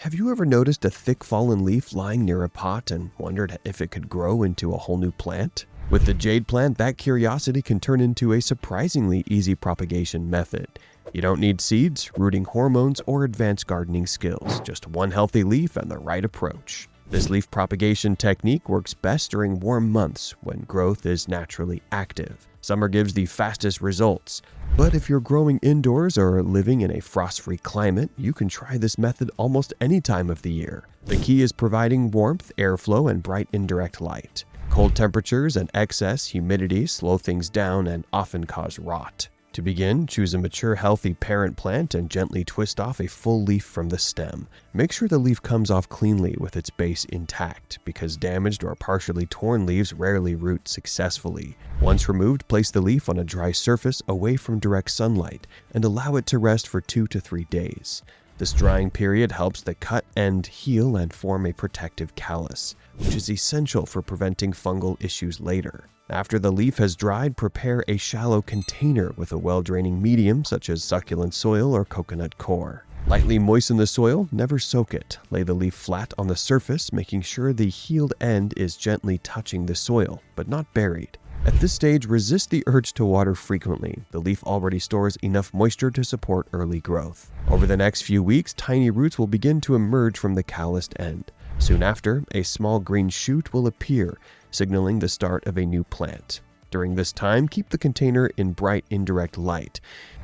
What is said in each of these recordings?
Have you ever noticed a thick fallen leaf lying near a pot and wondered if it could grow into a whole new plant? With the Jade Plant, that curiosity can turn into a surprisingly easy propagation method. You don't need seeds, rooting hormones, or advanced gardening skills, just one healthy leaf and the right approach. This leaf propagation technique works best during warm months when growth is naturally active. Summer gives the fastest results, but if you're growing indoors or living in a frost-free climate, you can try this method almost any time of the year. The key is providing warmth, airflow, and bright indirect light. Cold temperatures and excess humidity slow things down and often cause rot. To begin, choose a mature, healthy parent plant and gently twist off a full leaf from the stem. Make sure the leaf comes off cleanly with its base intact, because damaged or partially torn leaves rarely root successfully. Once removed, place the leaf on a dry surface away from direct sunlight and allow it to rest for 2 to 3 days. This drying period helps the cut end heal and form a protective callus, which is essential for preventing fungal issues later. After the leaf has dried, prepare a shallow container with a well-draining medium such as succulent soil or coconut coir. Lightly moisten the soil, never soak it. Lay the leaf flat on the surface, making sure the healed end is gently touching the soil, but not buried. At this stage, resist the urge to water frequently. The leaf already stores enough moisture to support early growth. Over the next few weeks, tiny roots will begin to emerge from the calloused end. Soon after, a small green shoot will appear, signaling the start of a new plant. During this time, keep the container in bright indirect light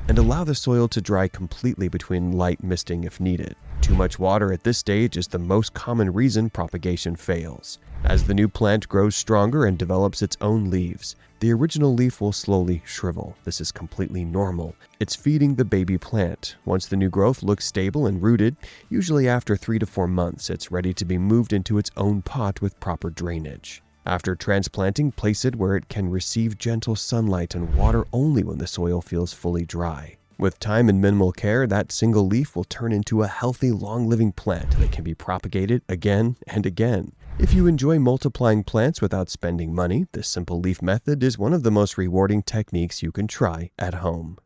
and allow the soil to dry completely between light misting if needed. Too much water at this stage is the most common reason propagation fails. As the new plant grows stronger and develops its own leaves, the original leaf will slowly shrivel. This is completely normal. It's feeding the baby plant. Once the new growth looks stable and rooted, usually after 3 to 4 months, it's ready to be moved into its own pot with proper drainage. After transplanting, place it where it can receive gentle sunlight and water only when the soil feels fully dry. With time and minimal care, that single leaf will turn into a healthy, long-living plant that can be propagated again and again. If you enjoy multiplying plants without spending money, this simple leaf method is one of the most rewarding techniques you can try at home.